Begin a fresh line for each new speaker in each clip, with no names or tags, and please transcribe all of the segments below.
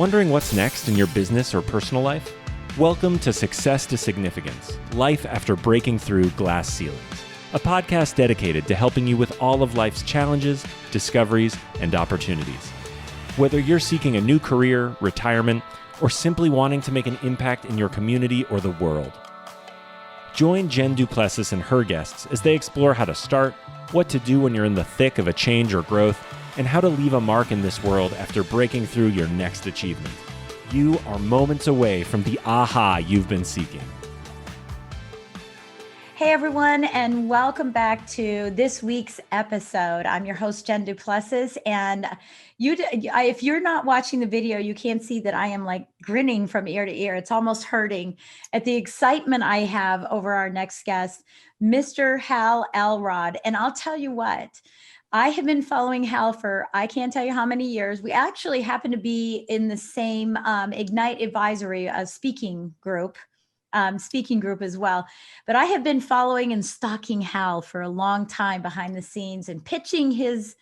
Wondering what's next in your business or personal life? Welcome to Success to Significance, Life After Breaking Through Glass Ceilings, a podcast dedicated to helping you with all of life's challenges, discoveries, and opportunities. Whether you're seeking a new career, retirement, or simply wanting to make an impact in your community or the world. Join Jen du Plessis and her guests as they explore how to start, what to do when you're in the thick of a change or growth, and how to leave a mark in this world after breaking through your next achievement. You are moments away from the aha you've been seeking.
Hey everyone, and welcome back to this week's episode. I'm your host, Jen du Plessis, and if you're not watching the video, you can't see that I am like grinning from ear to ear. It's almost hurting at the excitement I have over our next guest, Mr. Hal Elrod. And I'll tell you what, I have been following Hal for, I can't tell you how many years. We actually happen to be in the same Ignite Advisory speaking group as well. But I have been following and stalking Hal for a long time behind the scenes and pitching his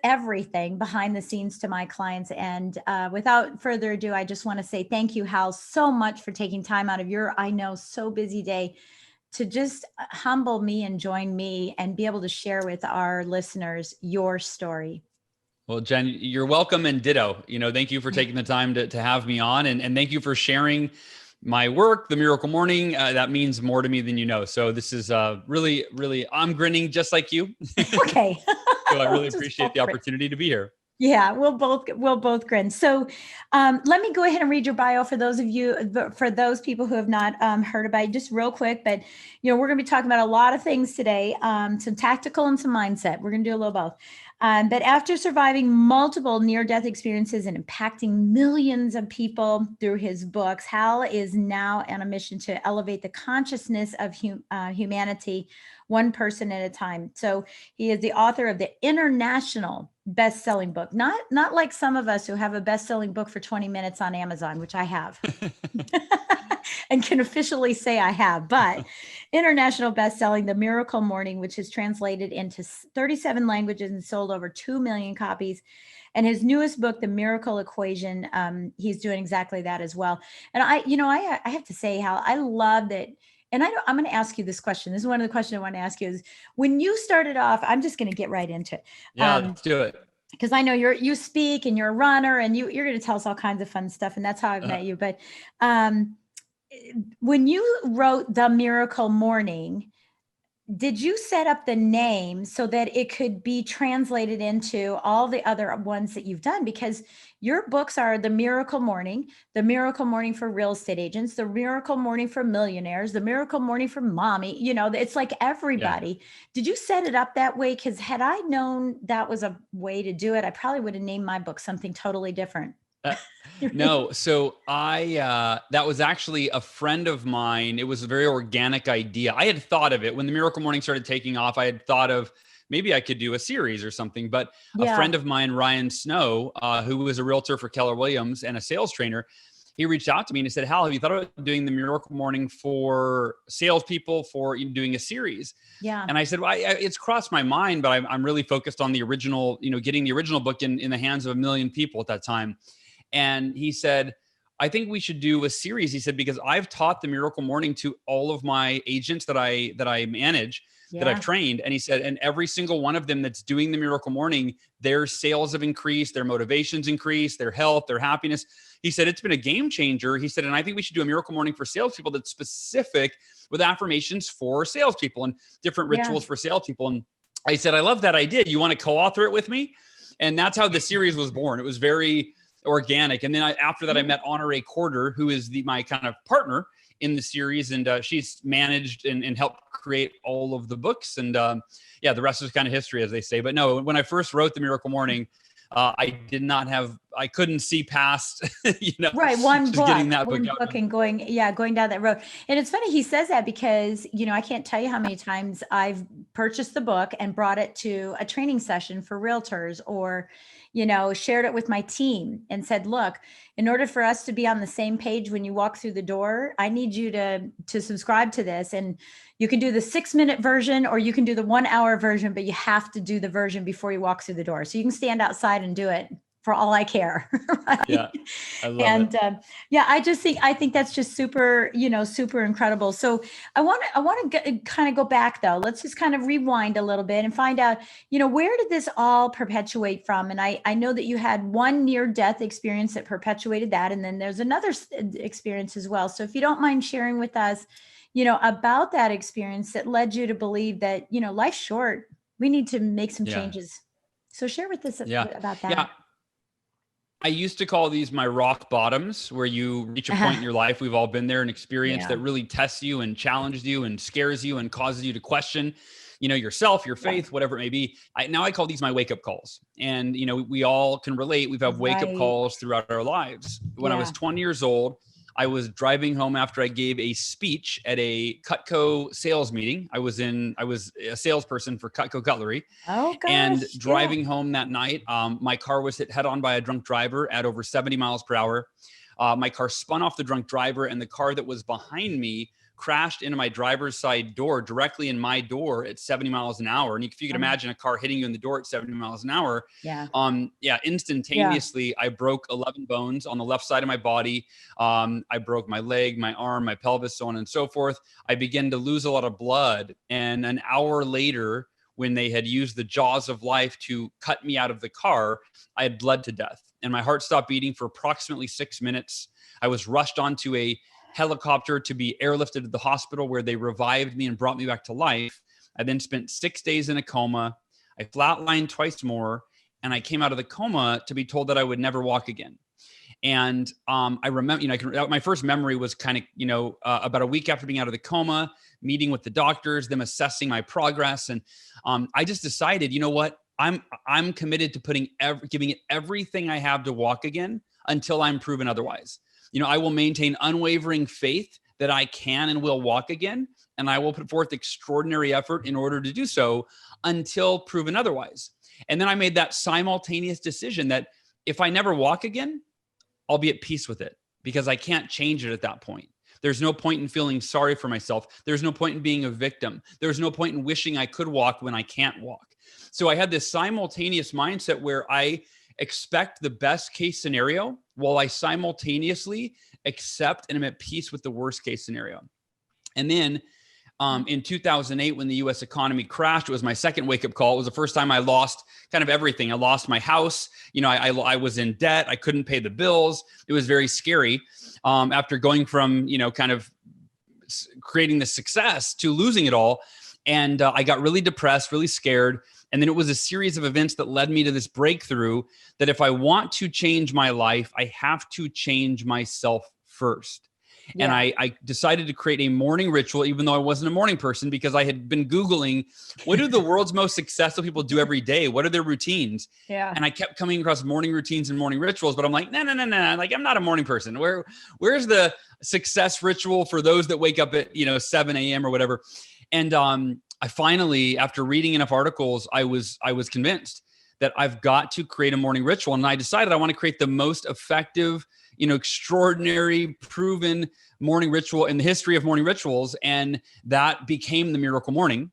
everything behind the scenes to my clients. And without further ado, I just want to say thank you, Hal, so much for taking time out of your, I know, so busy day to just humble me and join me and be able to share with our listeners your story.
Well, Jen, you're welcome, and ditto. Thank you for taking the time to have me on, and thank you for sharing my work, The Miracle Morning. That means more to me than you know. So this is really, really, I'm grinning just like you.
Okay.
So I really appreciate the opportunity to be here.
Yeah, we'll both grin. So let me go ahead and read your bio for those people who have not heard about it, just real quick. But we're going to be talking about a lot of things today, some tactical and some mindset. We're going to do a little both. But after surviving multiple near-death experiences and impacting millions of people through his books, Hal is now on a mission to elevate the consciousness of humanity, one person at a time. So he is the author of the international best-selling book, not like some of us who have a best-selling book for 20 minutes on Amazon, which I have. And can officially say I have, but international best-selling, The Miracle Morning, which is translated into 37 languages and sold over 2 million copies. And his newest book, The Miracle Equation, he's doing exactly that as well. And I have to say, Hal, I love that. And I'm going to ask you this question. This is one of the questions I want to ask you is, when you started off, I'm just going to get right into it.
Yeah, let's do it.
Because I know you speak and you're a runner and you're going to tell us all kinds of fun stuff. And that's how I've met you. But when you wrote The Miracle Morning, did you set up the name so that it could be translated into all the other ones that you've done? Because your books are The Miracle Morning for Real Estate Agents, The Miracle Morning for Millionaires, The Miracle Morning for Mommy. It's like everybody. Yeah. Did you set it up that way? Because had I known that was a way to do it, I probably would have named my book something totally different.
No. So that was actually a friend of mine. It was a very organic idea. I had thought of it when The Miracle Morning started taking off. I had thought of maybe I could do a series or something, but a friend of mine, Ryan Snow, who was a realtor for Keller Williams and a sales trainer, he reached out to me and he said, Hal, have you thought about doing The Miracle Morning for salespeople, for doing a series?
Yeah.
And I said, well, it's crossed my mind, but I'm really focused on the original, getting the original book in the hands of 1 million people at that time. And he said, I think we should do a series. He said, because I've taught The Miracle Morning to all of my agents that I manage, that I've trained. And he said, and every single one of them that's doing The Miracle Morning, their sales have increased, their motivations increased, their health, their happiness. He said, it's been a game changer. He said, and I think we should do a Miracle Morning for salespeople that's specific with affirmations for salespeople and different rituals for salespeople. And I said, I love that idea. You want to co-author it with me? And that's how the series was born. It was very organic. And then after that, I met Honore Corder, who is my kind of partner in the series. And she's managed and helped create all of the books. And the rest is kind of history, as they say. But no, when I first wrote The Miracle Morning, I couldn't see past,
one book,
getting that book
and going down that road. And it's funny he says that because, I can't tell you how many times I've purchased the book and brought it to a training session for realtors, or, shared it with my team and said, look, in order for us to be on the same page when you walk through the door, I need you to subscribe to this. And you can do the 6-minute version or you can do the 1 hour version, but you have to do the version before you walk through the door. So you can stand outside and do it for all I care. Right?
Yeah, I love
And
it.
yeah, I think that's just super, super incredible. So I want to kind of go back though. Let's just kind of rewind a little bit and find out, where did this all perpetuate from? And I know that you had one near death experience that perpetuated that. And then there's another experience as well. So if you don't mind sharing with us, about that experience that led you to believe that, life's short, we need to make some
Yeah.
changes. So share with us
Yeah.
about that.
Yeah. I used to call these my rock bottoms, where you reach a point in your life, we've all been there, an experience that really tests you and challenges you and scares you and causes you to question, yourself, your faith, whatever it may be. I call these my wake-up calls. And, we all can relate. We've had wake-up calls throughout our lives. When I was 20 years old, I was driving home after I gave a speech at a Cutco sales meeting. I was a salesperson for Cutco Cutlery.
Oh, gosh.
And driving home that night, my car was hit head on by a drunk driver at over 70 miles per hour. My car spun off the drunk driver, and the car that was behind me crashed into my driver's side door, directly in my door at 70 miles an hour. And if you can imagine a car hitting you in the door at 70 miles an hour, instantaneously, I broke 11 bones on the left side of my body. I broke my leg, my arm, my pelvis, so on and so forth. I began to lose a lot of blood. And an hour later, when they had used the jaws of life to cut me out of the car, I had bled to death. And my heart stopped beating for approximately 6 minutes. I was rushed onto a helicopter to be airlifted to the hospital, where they revived me and brought me back to life. I then spent 6 days in a coma. I flatlined twice more, and I came out of the coma to be told that I would never walk again. And I remember, my first memory was kind of, about a week after being out of the coma, meeting with the doctors, them assessing my progress. And I just decided, you know what, I'm committed to giving it everything I have to walk again until I'm proven otherwise. I will maintain unwavering faith that I can and will walk again. And I will put forth extraordinary effort in order to do so until proven otherwise. And then I made that simultaneous decision that if I never walk again, I'll be at peace with it, because I can't change it at that point. There's no point in feeling sorry for myself. There's no point in being a victim. There's no point in wishing I could walk when I can't walk. So I had this simultaneous mindset where I expect the best case scenario while I simultaneously accept and am at peace with the worst case scenario. And then in 2008, when the US economy crashed, it was my second wake-up call. It was the first time I lost kind of everything. I lost my house. I was in debt. I couldn't pay the bills. It was very scary. After going from, kind of creating the success to losing it all. And I got really depressed, really scared. And then it was a series of events that led me to this breakthrough that if I want to change my life, I have to change myself first. Yeah. And I decided to create a morning ritual, even though I wasn't a morning person, because I had been Googling, what do the world's most successful people do every day? What are their routines? Yeah. And I kept coming across morning routines and morning rituals, but I'm like, no. Like, I'm not a morning person. Where's the success ritual for those that wake up at, 7 a.m. or whatever? And I finally, after reading enough articles, I was convinced that I've got to create a morning ritual. And I decided I want to create the most effective, extraordinary, proven morning ritual in the history of morning rituals. And that became the Miracle Morning.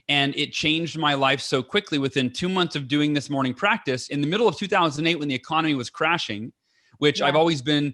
And it changed my life so quickly. Within 2 months of doing this morning practice, in the middle of 2008, when the economy was crashing, which I've always been,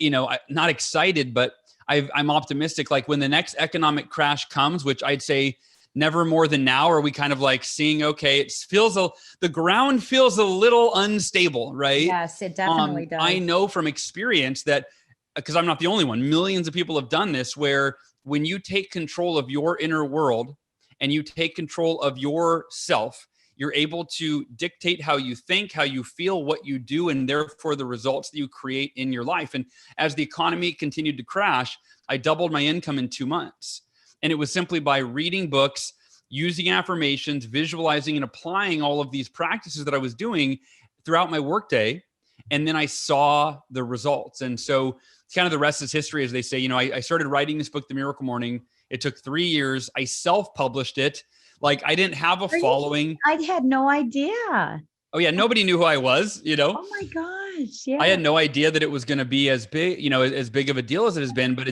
not excited, but I'm optimistic. Like, when the next economic crash comes, which I'd say never more than now, are we kind of like seeing, okay, the ground feels a little unstable, right?
Yes, it definitely does.
I know from experience that, because I'm not the only one, millions of people have done this, where when you take control of your inner world and you take control of yourself, you're able to dictate how you think, how you feel, what you do, and therefore the results that you create in your life. And as the economy continued to crash, I doubled my income in 2 months. And it was simply by reading books, using affirmations, visualizing, and applying all of these practices that I was doing throughout my workday. And then I saw the results. And so kind of the rest is history, as they say. I started writing this book, The Miracle Morning. It took 3 years. I self-published it. Like, I didn't have a following.
I had no idea.
Oh yeah, nobody knew who I was,
Oh my gosh, yeah.
I had no idea that it was going to be as big, as big of a deal as it has been, but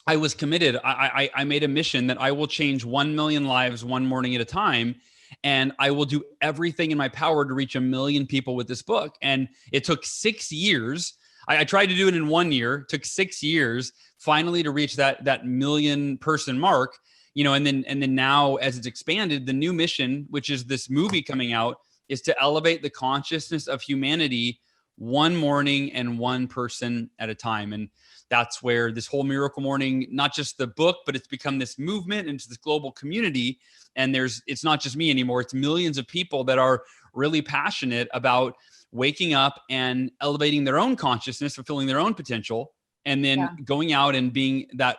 I was committed. I made a mission that I will change 1 million lives one morning at a time. and I will do everything in my power to reach 1 million people with this book. And it took 6 years. I tried to do it in 1 year, it took 6 years finally to reach that million person mark, and then now as it's expanded, the new mission, which is this movie coming out, is to elevate the consciousness of humanity one morning and one person at a time. And that's where this whole Miracle Morning, not just the book, but it's become this movement into this global community. And it's not just me anymore. It's millions of people that are really passionate about waking up and elevating their own consciousness, fulfilling their own potential, and then going out and being that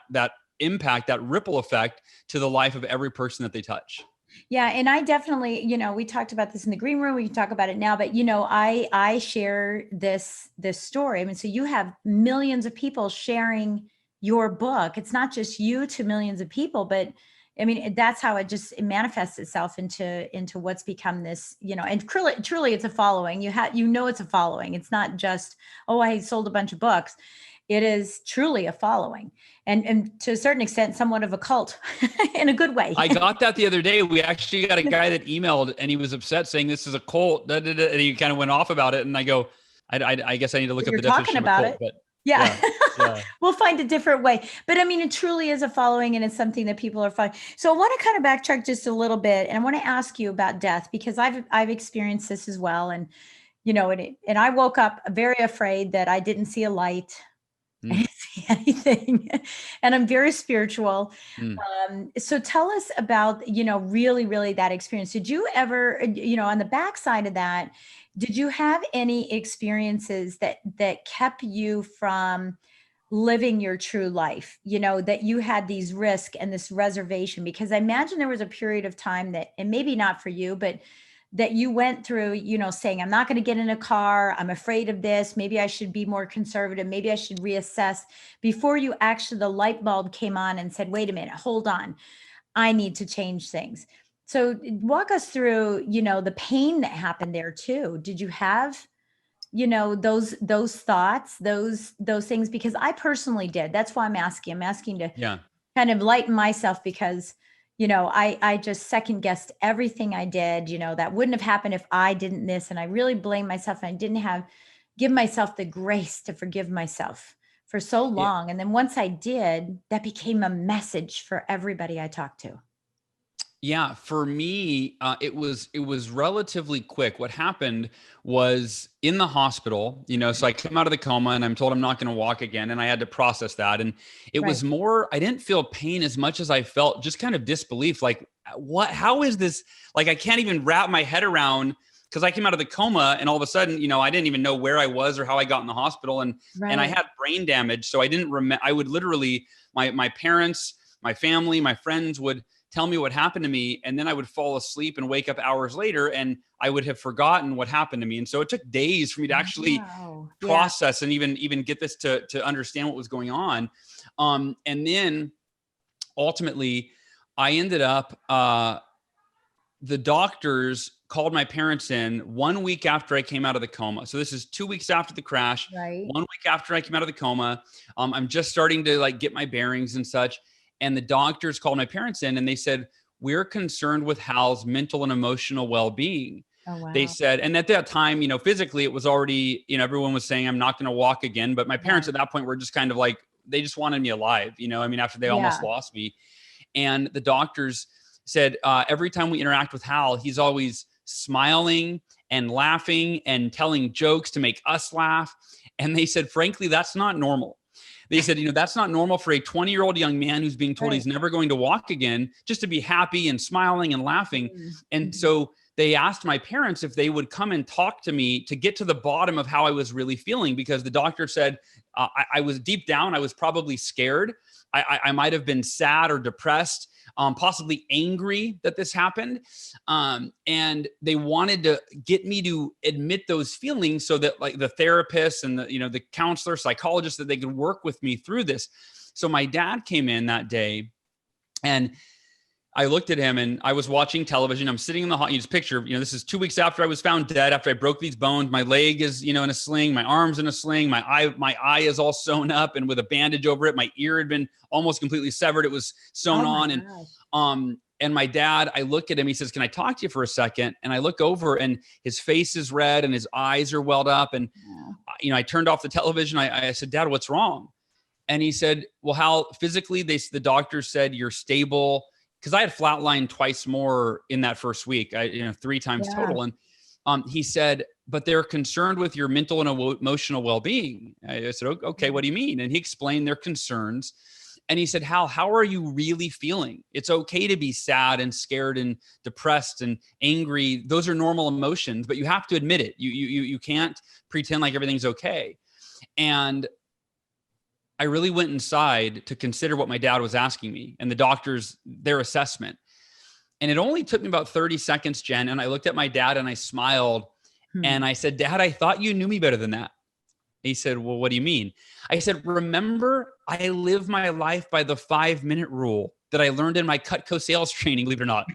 impact, that ripple effect to the life of every person that they touch.
Yeah. And I definitely, we talked about this in the green room, we can talk about it now, but I share this story. I mean, so you have millions of people sharing your book. It's not just you to millions of people, but I mean, that's how it manifests itself into what's become this, and truly it's a following. It's a following. It's not just, oh, I sold a bunch of books. It is truly a following, and to a certain extent, somewhat of a cult in a good way.
I got that the other day. We actually got a guy that emailed and he was upset saying this is a cult. And he kind of went off about it. And I go, I guess I need to look up the definition of a cult. But
yeah. We'll find a different way. But I mean, it truly is a following, and it's something that people are following. So I want to kind of backtrack just a little bit, and I want to ask you about death, because I've experienced this as well. And, and I woke up very afraid that I didn't see a light. I didn't see anything. And I'm very spiritual. So tell us about, really, really that experience. Did you ever, on the backside of that, did you have any experiences that kept you from living your true life, that you had these risks and this reservation? Because I imagine there was a period of time that, and maybe not for you, but that you went through, saying, I'm not going to get in a car. I'm afraid of this. Maybe I should be more conservative. Maybe I should reassess, before you actually, the light bulb came on and said, wait a minute, hold on. I need to change things. So walk us through, the pain that happened there too. Did you have, those thoughts, those things? Because I personally did. That's why I'm asking to kind of lighten myself, because I just second guessed everything I did, that wouldn't have happened if I didn't this. And I really blame myself. And I didn't give myself the grace to forgive myself for so long. And then once I did, that became a message for everybody I talked to.
Yeah, for me, it was relatively quick. What happened was in the hospital, so I came out of the coma and I'm told I'm not going to walk again. And I had to process that. And it was more, I didn't feel pain as much as I felt just kind of disbelief. Like, how is this? Like, I can't even wrap my head around, because I came out of the coma and all of a sudden, I didn't even know where I was or how I got in the hospital. And I had brain damage. So I didn't remember. I would literally, my parents, my family, my friends would tell me what happened to me. And then I would fall asleep and wake up hours later and I would have forgotten what happened to me. And so it took days for me to actually process and even get this to understand what was going on. And then ultimately I ended up, the doctors called my parents in 1 week after I came out of the coma. So this is 2 weeks after the crash, 1 week after I came out of the coma. I'm just starting to get my bearings and such. And the doctors called my parents in and they said, we're concerned with Hal's mental and emotional well-being.
Oh, wow.
They said, and at that time, physically it was already, everyone was saying, I'm not going to walk again. But my parents at that point were just kind of like, they just wanted me alive, after they almost lost me. And the doctors said, every time we interact with Hal, he's always smiling and laughing and telling jokes to make us laugh. And they said, frankly, that's not normal. They said, that's not normal for a 20-year-old young man who's being told he's never going to walk again, just to be happy and smiling and laughing. And so they asked my parents if they would come and talk to me to get to the bottom of how I was really feeling, because the doctor said I was deep down, I was probably scared. I might have been sad or depressed, possibly angry that this happened. And they wanted to get me to admit those feelings so that the therapists and the counselor, psychologist, that they could work with me through this. So my dad came in that day and I looked at him and I was watching television. I'm sitting in the just picture, this is 2 weeks after I was found dead, after I broke these bones. My leg is, in a sling, my arm's in a sling, my eye is all sewn up and with a bandage over it. My ear had been almost completely severed. It was sewn on. And And my dad, I look at him, he says, can I talk to you for a second? And I look over and his face is red and his eyes are welled up. And, I turned off the television. I said, Dad, what's wrong? And he said, well, Hal, physically, the doctor said you're stable. Cause I had flatlined twice more in that first week, 3 times total. And he said, but they're concerned with your mental and emotional well-being. I said, okay, what do you mean? And he explained their concerns. And he said, Hal, how are you really feeling? It's okay to be sad and scared and depressed and angry. Those are normal emotions, but you have to admit it. You can't pretend like everything's okay. And I really went inside to consider what my dad was asking me and the doctors, their assessment. And it only took me about 30 seconds, Jen. And I looked at my dad and I smiled and I said, Dad, I thought you knew me better than that. He said, well, what do you mean? I said, remember, I live my life by the 5-minute rule that I learned in my Cutco sales training, believe it or not,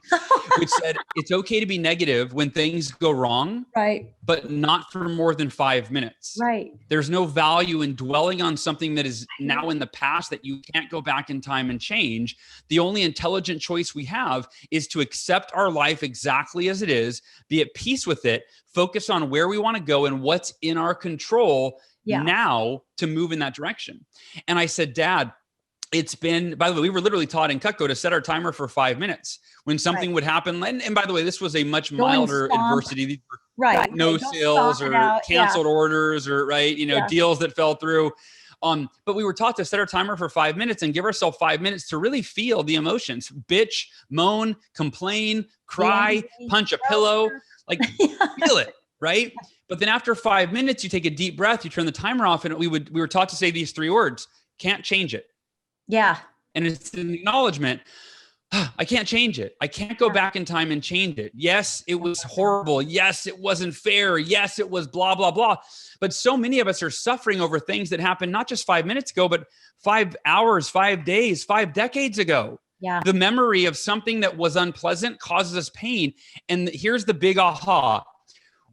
which said it's okay to be negative when things go wrong,
right?
But not for more than 5 minutes.
Right.
There's no value in dwelling on something that is now in the past that you can't go back in time and change. The only intelligent choice we have is to accept our life exactly as it is, be at peace with it, focus on where we want to go and what's in our control now to move in that direction. And I said, Dad, it's been, by the way, we were literally taught in Cutco to set our timer for 5 minutes when something would happen. And by the way, this was a much milder adversity. These were no sales or canceled orders or deals that fell through. But we were taught to set our timer for 5 minutes and give ourselves 5 minutes to really feel the emotions, bitch, moan, complain, cry, punch a pillow, feel it. Right. But then after 5 minutes, you take a deep breath, you turn the timer off, and we were taught to say these 3 words: can't change it.
Yeah.
And it's an acknowledgement. I can't change it. I can't go back in time and change it. Yes, it was horrible. Yes, it wasn't fair. Yes, it was blah, blah, blah. But so many of us are suffering over things that happened not just 5 minutes ago, but 5 hours, 5 days, 5 decades ago.
Yeah.
The memory of something that was unpleasant causes us pain. And here's the big aha.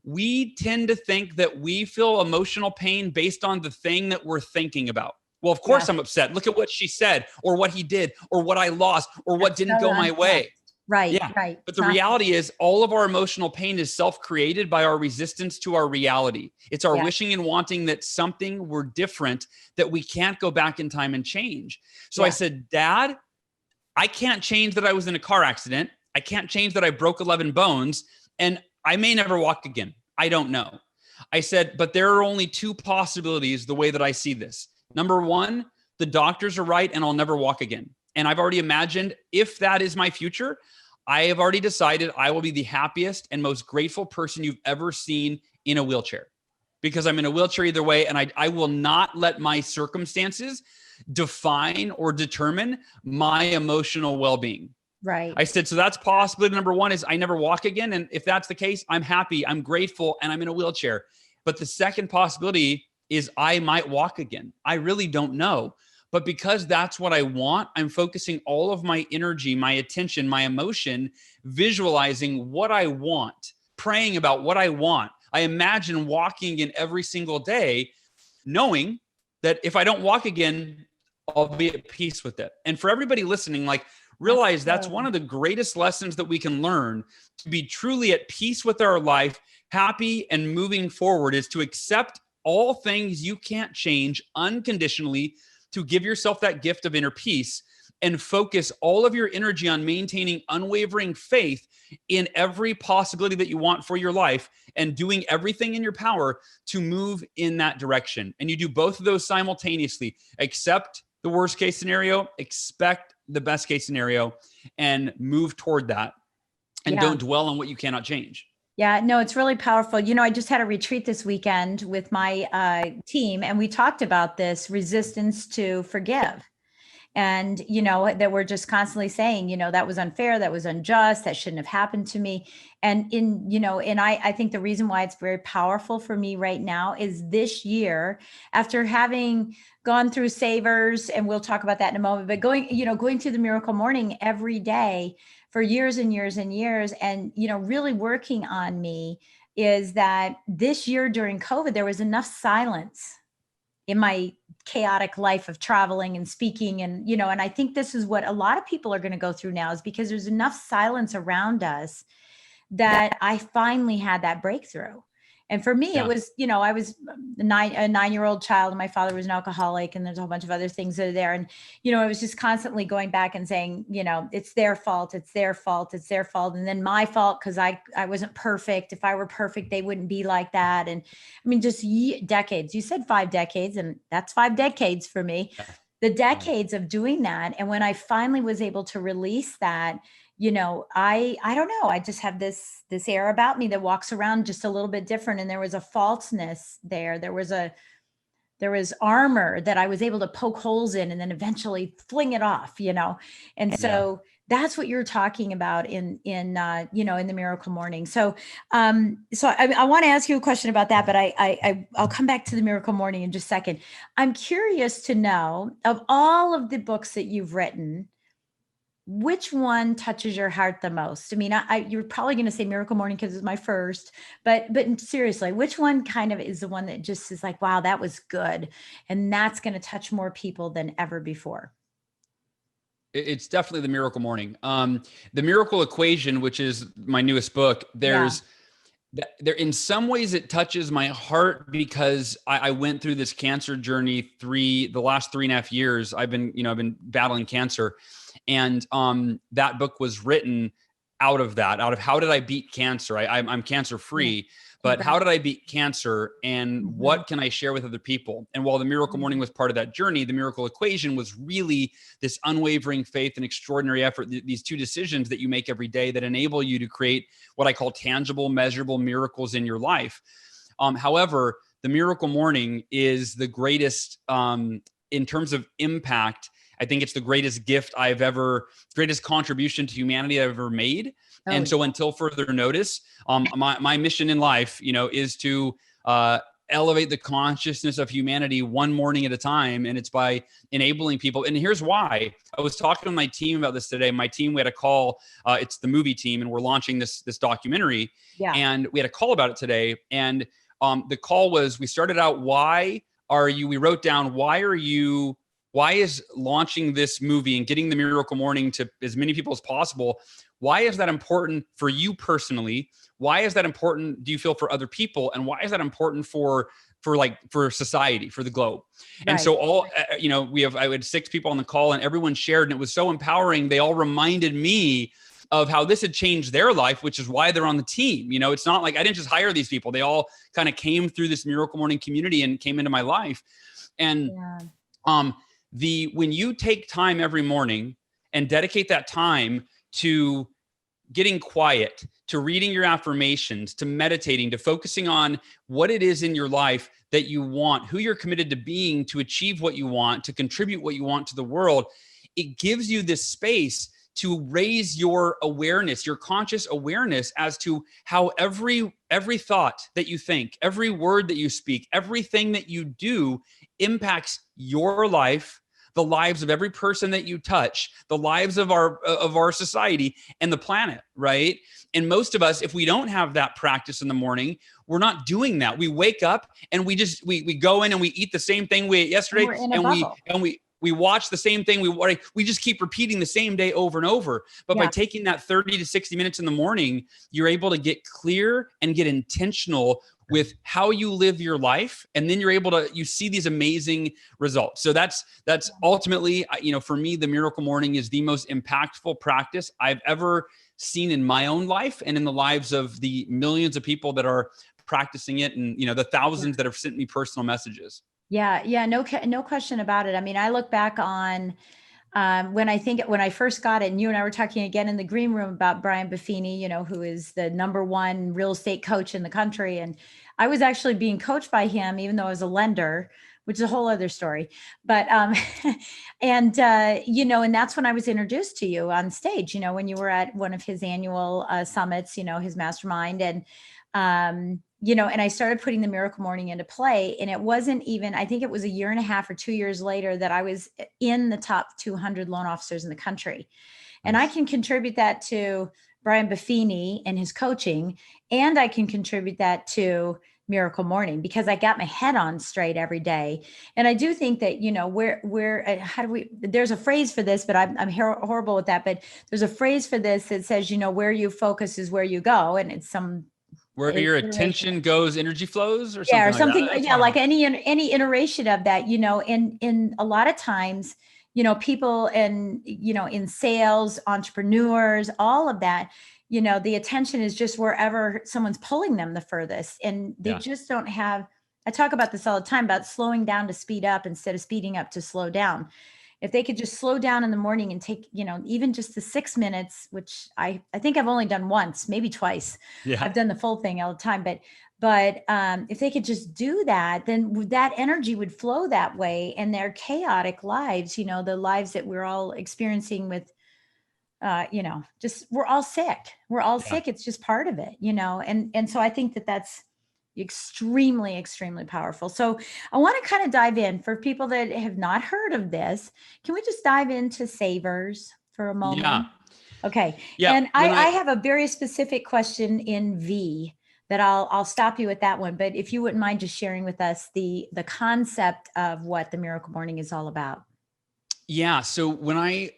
We tend to think that we feel emotional pain based on the thing that we're thinking about. Well, of course I'm upset. Look at what she said or what he did or what I lost or what didn't go my way.
Right.
Yeah.
Right.
But the reality is all of our emotional pain is self-created by our resistance to our reality. It's our wishing and wanting that something were different that we can't go back in time and change. So I said, Dad, I can't change that I was in a car accident. I can't change that I broke 11 bones. And I may never walk again. I don't know. I said, but there are only 2 possibilities the way that I see this. Number 1, the doctors are right and I'll never walk again. And I've already imagined if that is my future, I have already decided I will be the happiest and most grateful person you've ever seen in a wheelchair, because I'm in a wheelchair either way. And I will not let my circumstances define or determine my emotional well-being.
Right.
I said, so that's possibility number 1 is I never walk again. And if that's the case, I'm happy, I'm grateful, and I'm in a wheelchair. But the second possibility is I might walk again. I really don't know. But because that's what I want, I'm focusing all of my energy, my attention, my emotion, visualizing what I want, praying about what I want. I imagine walking again every single day, knowing that if I don't walk again, I'll be at peace with it. And for everybody listening, realize that's one of the greatest lessons that we can learn to be truly at peace with our life, happy and moving forward, is to accept all things you can't change unconditionally, to give yourself that gift of inner peace and focus all of your energy on maintaining unwavering faith in every possibility that you want for your life and doing everything in your power to move in that direction. And you do both of those simultaneously. Accept the worst case scenario, expect the best case scenario, and move toward that. And don't dwell on what you cannot change.
Yeah, no, it's really powerful. I just had a retreat this weekend with my team, and we talked about this resistance to forgive. And, that we're just constantly saying, that was unfair, that was unjust, that shouldn't have happened to me. And I think the reason why it's very powerful for me right now is this year, after having gone through Savers, and we'll talk about that in a moment, but going through the Miracle Morning every day for years and years and years, and, really working on me, is that this year during COVID, there was enough silence in my chaotic life of traveling and speaking. And, and I think this is what a lot of people are going to go through now, is because there's enough silence around us that I finally had that breakthrough. And for me, it was, I was a 9-year-old child, and my father was an alcoholic, and there's a whole bunch of other things that are there. And, I was just constantly going back and saying, it's their fault, it's their fault, it's their fault. And then my fault, because I wasn't perfect. If I were perfect, they wouldn't be like that. And I mean, just decades. You said 5 decades, and that's 5 decades for me. The decades of doing that. And when I finally was able to release that, I don't know, I just have this air about me that walks around just a little bit different. And there was a falseness there. There was armor that I was able to poke holes in and then eventually fling it off, And so that's what you're talking about in the Miracle Morning. So I want to ask you a question about that, but I'll come back to the Miracle Morning in just a second. I'm curious to know, of all of the books that you've written, which one touches your heart the most? I mean, you're probably going to say Miracle Morning because it's my first, but seriously, which one kind of is the one that just is like, wow, that was good, and that's going to touch more people than ever before?
It's definitely the Miracle Morning. The Miracle Equation, which is my newest book, there in some ways it touches my heart because I went through this cancer journey the last 3.5 years. I've been battling cancer. And that book was written out of how did I beat cancer? I'm cancer free, but how did I beat cancer, and what can I share with other people? And while the Miracle Morning was part of that journey, the Miracle Equation was really this unwavering faith and extraordinary effort, these 2 decisions that you make every day that enable you to create what I call tangible, measurable miracles in your life. However, the Miracle Morning is the greatest in terms of impact. I think it's the greatest gift greatest contribution to humanity I've ever made. And so until further notice, my mission in life, is to elevate the consciousness of humanity one morning at a time. And it's by enabling people. And here's why. I was talking to my team about this today. My team, we had a call, it's the movie team, and we're launching this documentary. And we had a call about it today. And the call was, we started out, we wrote down, why is launching this movie and getting the Miracle Morning to as many people as possible, why is that important for you personally? Why is that important, do you feel, for other people? And why is that important for society, for the globe? Right. And so I had 6 people on the call, and everyone shared, and it was so empowering. They all reminded me of how this had changed their life, which is why they're on the team. It's not like I didn't just hire these people. They all kind of came through this Miracle Morning community and came into my life. And when you take time every morning and dedicate that time to getting quiet, to reading your affirmations, to meditating, to focusing on what it is in your life that you want, who you're committed to being, to achieve what you want, to contribute what you want to the world, it gives you this space to raise your awareness, your conscious awareness, as to how every thought that you think, every word that you speak, everything that you do impacts your life, the lives of every person that you touch, the lives of our society and the planet, right? And most of us, if we don't have that practice in the morning, we're not doing that. We wake up and we go in and we eat the same thing we ate yesterday, and we watch the same thing. We just keep repeating the same day over and over. But by taking that 30 to 60 minutes in the morning, you're able to get clear and get intentional with how you live your life. And then you see these amazing results. So that's ultimately, for me, the Miracle Morning is the most impactful practice I've ever seen in my own life and in the lives of the millions of people that are practicing it, and, the thousands that have sent me personal messages.
Yeah. No question about it. I mean, I look back on when I first got it, and you and I were talking again in the green room about Brian Buffini, who is the #1 real estate coach in the country. And I was actually being coached by him, even though I was a lender, which is a whole other story. But, and that's when I was introduced to you on stage, when you were at one of his annual summits, his mastermind. And, and I started putting the Miracle Morning into play. And it wasn't even, I think it was 1.5 or 2 years later that I was in the top 200 loan officers in the country. And I can contribute that to Brian Buffini and his coaching. And I can contribute that to Miracle Morning, because I got my head on straight every day. And I do think that, there's a phrase for this, but I'm horrible with that. But there's a phrase for this that says, where you focus is where you go. And it's
where your attention goes, energy flows, or something.
Yeah, or something.
Like that.
Yeah, like any iteration of that, in a lot of times, people in sales, entrepreneurs, all of that, the attention is just wherever someone's pulling them the furthest. And they just don't have, I talk about this all the time about slowing down to speed up instead of speeding up to slow down. If they could just slow down in the morning and take, even just the 6 minutes, which I think I've only done once, maybe twice.
Yeah.
I've done the full thing all the time, but if they could just do that, then that energy would flow that way. And their chaotic lives, the lives that we're all experiencing with, just we're all sick. We're all sick. It's just part of it, and so I think that's extremely, extremely powerful. So I want to kind of dive in for people that have not heard of this. Can we just dive into savers for a moment?
Yeah.
Okay.
Yeah.
And I have a very specific question in V that I'll stop you at that one. But if you wouldn't mind just sharing with us the concept of what the Miracle Morning is all about.
Yeah. So when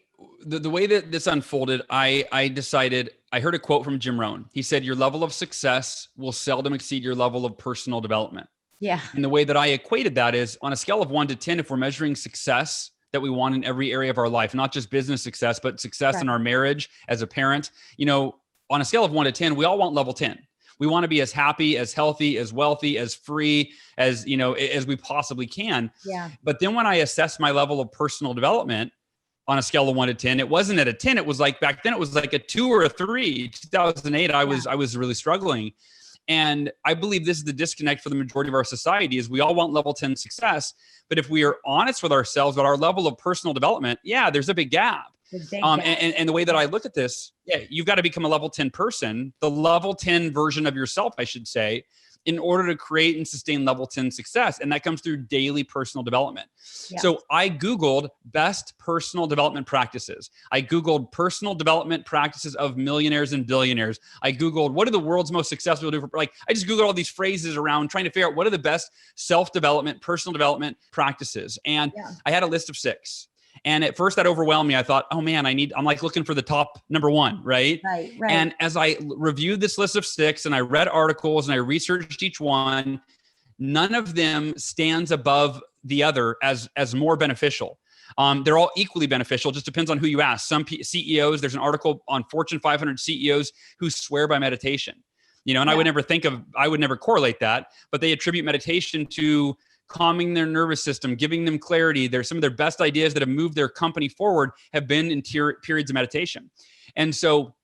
the way that this unfolded, I decided, I heard a quote from Jim Rohn. He said, your level of success will seldom exceed your level of personal development.
Yeah.
And the way that I equated that is on a scale of 1 to 10, if we're measuring success that we want in every area of our life, not just business success, but success in our marriage as a parent, on a scale of 1 to 10, we all want level 10. We want to be as happy, as healthy, as wealthy, as free as we possibly can.
Yeah.
But then when I assessed my level of personal development on a scale of 1 to 10, it wasn't at a 10. It was like, back then it was like a 2 or a 3. 2008, I was really struggling. And I believe this is the disconnect for the majority of our society is we all want level 10 success. But if we are honest with ourselves about our level of personal development, there's a big gap. And the way that I look at this, you've got to become a level 10 person, the level 10 version of yourself, I should say, in order to create and sustain level 10 success. And that comes through daily personal development. Yeah. So I Googled best personal development practices. I Googled personal development practices of millionaires and billionaires. I Googled what are the world's most successful people do. I just Googled all these phrases around trying to figure out what are the best self-development, personal development practices. And I had a list of 6. And at first that overwhelmed me. I thought, oh man, I'm like looking for the top number 1, right?
Right.
And as I reviewed this list of 6 and I read articles and I researched each one, none of them stands above the other as more beneficial. They're all equally beneficial. Just depends on who you ask. Some CEOs, there's an article on Fortune 500 CEOs who swear by meditation, and I would never correlate that, but they attribute meditation to calming their nervous system, giving them clarity. Some of their best ideas that have moved their company forward have been in periods of meditation. And so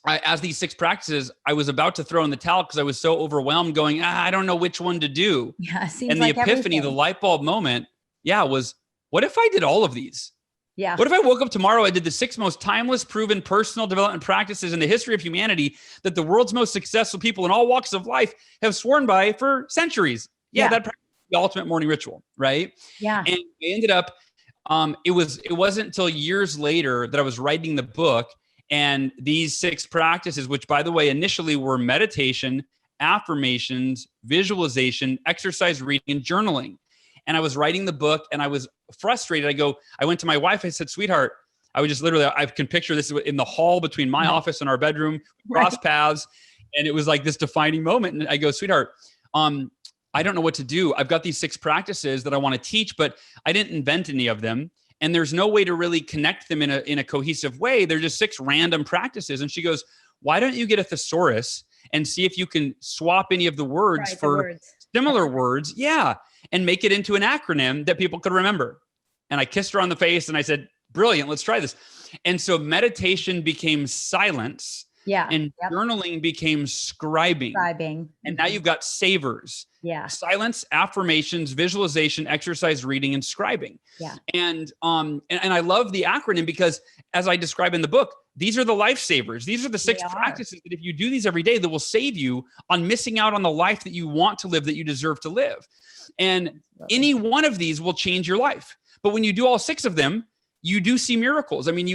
as these 6 practices, I was about to throw in the towel because I was so overwhelmed going, I don't know which one to do.
Yeah, seems
and
like
the epiphany,
everything.
the light bulb moment, was, what if I did all of these?
Yeah.
What if I woke up tomorrow, I did the 6 most timeless, proven personal development practices in the history of humanity that the world's most successful people in all walks of life have sworn by for centuries? That the ultimate morning ritual, right?
Yeah.
And I ended up, it wasn't until years later that I was writing the book, and these 6 practices, which by the way, initially were meditation, affirmations, visualization, exercise, reading, and journaling. And I was writing the book and I was frustrated. I went to my wife, I said, sweetheart, I can picture this in the hall between my office and our bedroom, cross paths. And it was like this defining moment. And I go, sweetheart, I don't know what to do. I've got these 6 practices that I want to teach, but I didn't invent any of them. And there's no way to really connect them in a cohesive way. They're just 6 random practices. And she goes, why don't you get a thesaurus and see if you can swap any of the words for similar words? Yeah. And make it into an acronym that people could remember. And I kissed her on the face and I said, brilliant, let's try this. And so meditation became silence.
Yeah.
And journaling became scribing. And now you've got savers.
Yeah.
Silence, affirmations, visualization, exercise, reading, and scribing.
Yeah.
And I love the acronym because as I describe in the book, these are the lifesavers. These are the 6 practices that if you do these every day, that will save you on missing out on the life that you want to live, that you deserve to live. And any one of these will change your life. But when you do all 6 of them, you do see miracles. I mean,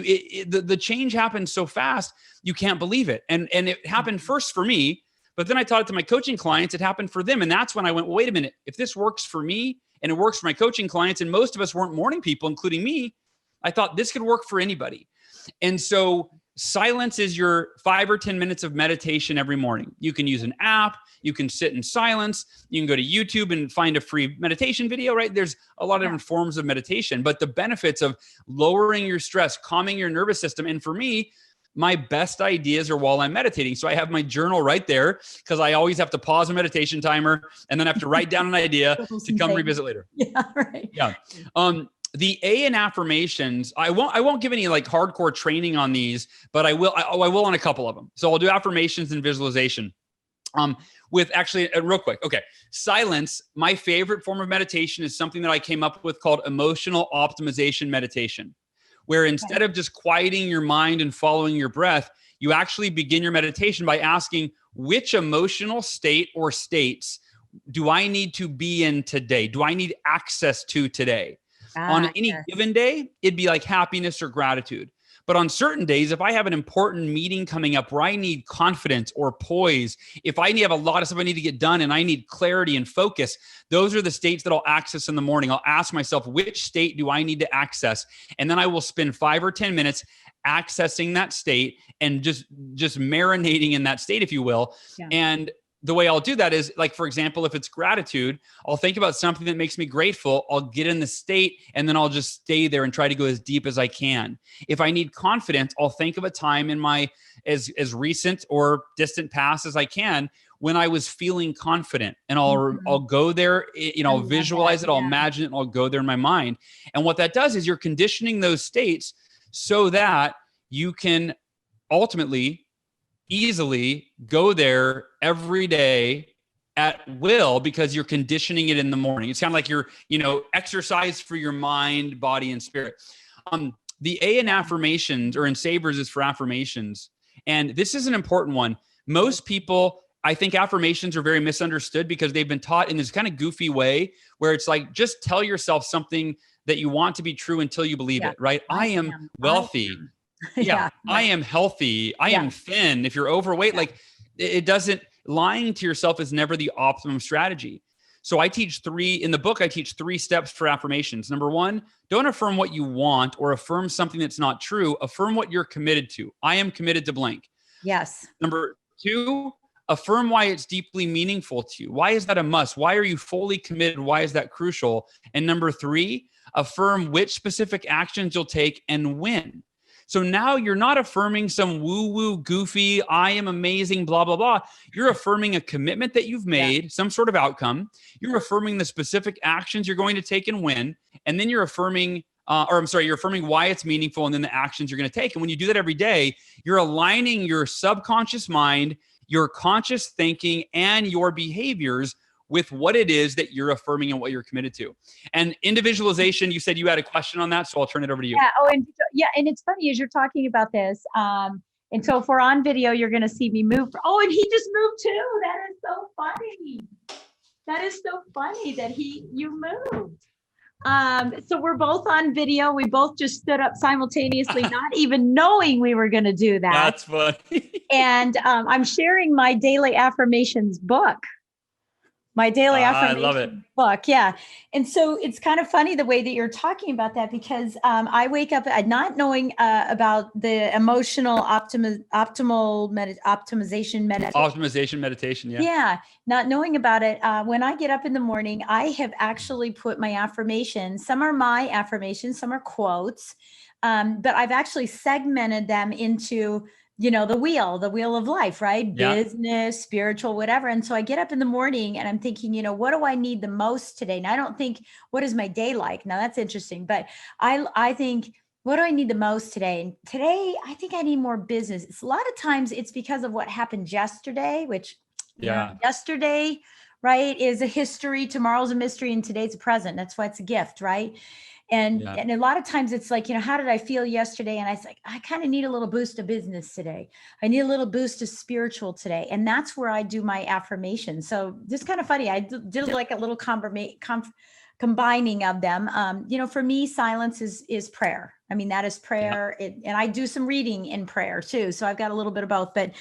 the change happens so fast, you can't believe it. And it happened first for me But then I taught it to my coaching clients. It happened for them. And that's when I went, well, wait a minute. If this works for me and it works for my coaching clients, and most of us weren't morning people, including me, I thought this could work for anybody. And so silence is your 5 or 10 minutes of meditation every morning. You can use an app. You can sit in silence. You can go to YouTube and find a free meditation video, right? There's a lot of different forms of meditation, but the benefits of lowering your stress, calming your nervous system. And for me, my best ideas are while I'm meditating. So I have my journal right there because I always have to pause a meditation timer and then I have to write down an idea to come revisit later.
Yeah, right.
Yeah. The A in affirmations, I won't give any like hardcore training on these, but I will on a couple of them. So I'll do affirmations and visualization. With actually, real quick. Okay. Silence. My favorite form of meditation is something that I came up with called emotional optimization meditation, where instead of just quieting your mind and following your breath, you actually begin your meditation by asking, which emotional state or states do I need to be in today? Do I need access to today? On any given day, it'd be like happiness or gratitude. But on certain days, if I have an important meeting coming up where I need confidence or poise, if I have a lot of stuff I need to get done and I need clarity and focus, those are the states that I'll access in the morning. I'll ask myself, which state do I need to access? And then I will spend 5 or 10 minutes accessing that state and just marinating in that state, if you will. Yeah. And the way I'll do that is, like, for example, if it's gratitude, I'll think about something that makes me grateful. I'll get in the state and then I'll just stay there and try to go as deep as I can. If I need confidence, I'll think of a time in my as recent or distant past as I can when I was feeling confident, and I'll go there, I'll visualize it, I'll imagine it, and I'll go there in my mind. And what that does is you're conditioning those states so that you can ultimately easily go there every day at will, because you're conditioning it in the morning. It's kind of like your, exercise for your mind, body, and spirit. The A in affirmations, or in Sabers, is for affirmations. And this is an important one. Most people, I think affirmations are very misunderstood because they've been taught in this kind of goofy way where it's like, just tell yourself something that you want to be true until you believe it, right? I am wealthy. Yeah, I am healthy. I am thin. If you're overweight, like, it doesn't, lying to yourself is never the optimum strategy. So I teach 3 steps for affirmations. Number 1, don't affirm what you want or affirm something that's not true. Affirm what you're committed to. I am committed to blank.
Yes.
Number 2, affirm why it's deeply meaningful to you. Why is that a must? Why are you fully committed? Why is that crucial? And number 3, affirm which specific actions you'll take and when. So now you're not affirming some woo-woo, goofy, I am amazing, blah, blah, blah. You're affirming a commitment that you've made, some sort of outcome. You're affirming the specific actions you're going to take and when. And then you're affirming, you're affirming why it's meaningful and then the actions you're going to take. And when you do that every day, you're aligning your subconscious mind, your conscious thinking, and your behaviors with what it is that you're affirming and what you're committed to. And individualization, you said you had a question on that, so I'll turn it over to you.
Yeah. And it's funny as you're talking about this. And so if we're on video, you're going to see me move. Oh, and he just moved too. That is so funny. That is so funny that you moved. So we're both on video. We both just stood up simultaneously, not even knowing we were going to do that.
That's funny.
And I'm sharing my daily affirmations book. My daily affirmation book. Yeah. And so it's kind of funny the way that you're talking about that, because I wake up not knowing about the emotional optimization meditation.
Optimization meditation. Yeah.
Yeah. Not knowing about it. When I get up in the morning, I have actually put my affirmations. Some are my affirmations, some are quotes. But I've actually segmented them into the wheel of life, right?
Yeah.
Business, spiritual, whatever. And so I get up in the morning and I'm thinking, what do I need the most today? And I don't think, what is my day like? Now that's interesting. But I think, what do I need the most today? And today, I think I need more business. It's a lot of times it's because of what happened yesterday, which yesterday, right, is a history. Tomorrow's a mystery and today's a present. That's why it's a gift, right? And a lot of times it's like, how did I feel yesterday? And I was like, I kind of need a little boost of business today. I need a little boost of spiritual today. And that's where I do my affirmation. So just kind of funny. I did like a little combining of them. For me, silence is prayer. I mean, that is prayer. And I do some reading in prayer too. So I've got a little bit of both, but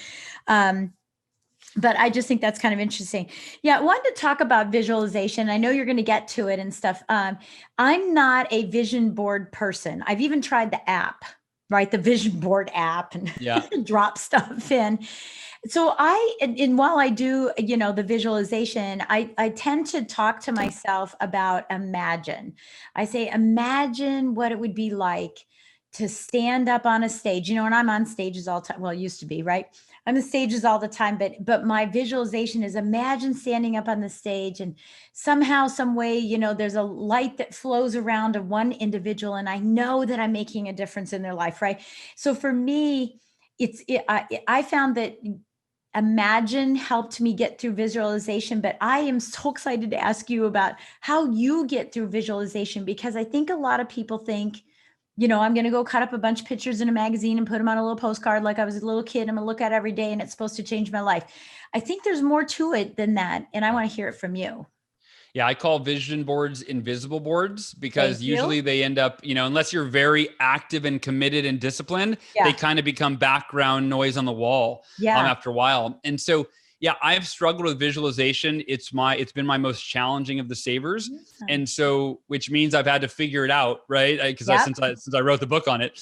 but I just think that's kind of interesting. Yeah, I wanted to talk about visualization. I know you're going to get to it and stuff. I'm not a vision board person. I've even tried the app, right? The vision board app and
Yeah.
drop stuff in. So and while I do, the visualization, I tend to talk to myself about imagine. I say, imagine what it would be like to stand up on a stage, and I'm on stages all the time. Well, it used to be, right? I'm on stages all the time, but my visualization is imagine standing up on the stage and somehow, some way, there's a light that flows around to one individual, and I know that I'm making a difference in their life, right? So for me, I found that imagine helped me get through visualization, but I am so excited to ask you about how you get through visualization, because I think a lot of people think, I'm going to go cut up a bunch of pictures in a magazine and put them on a little postcard like I was a little kid. I'm going to look at every day and it's supposed to change my life. I think there's more to it than that. And I want to hear it from you.
Yeah, I call vision boards invisible boards because usually they end up, unless you're very active and committed and disciplined, they kind of become background noise on the wall after a while. And so, I've struggled with visualization. It's been my most challenging of the savers. And so, which means I've had to figure it out, right? Because since I wrote the book on it.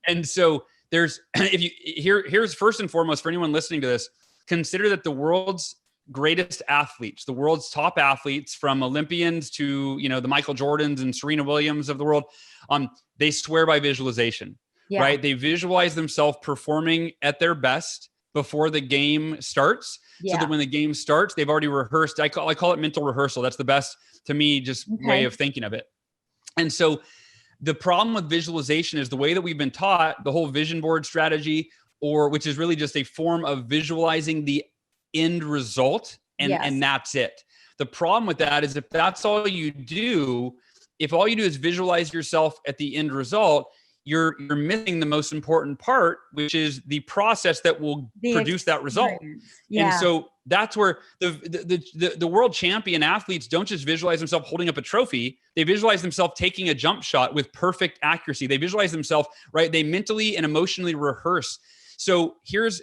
And so here's first and foremost for anyone listening to this, consider that the world's greatest athletes, the world's top athletes, from Olympians to, the Michael Jordans and Serena Williams of the world, they swear by visualization, right? They visualize themselves performing at their best before the game starts, so that when the game starts, they've already rehearsed. I call it mental rehearsal. That's the best, to me, just way of thinking of it. And so the problem with visualization is the way that we've been taught, the whole vision board strategy, which is really just a form of visualizing the end result, and that's it. The problem with that is if that's all you do, if all you do is visualize yourself at the end result, you're missing the most important part, which is the process that will produce that result. And so that's where the world champion athletes don't just visualize themselves holding up a trophy. They visualize themselves taking a jump shot with perfect accuracy. They visualize themselves, right? They mentally and emotionally rehearse. So here's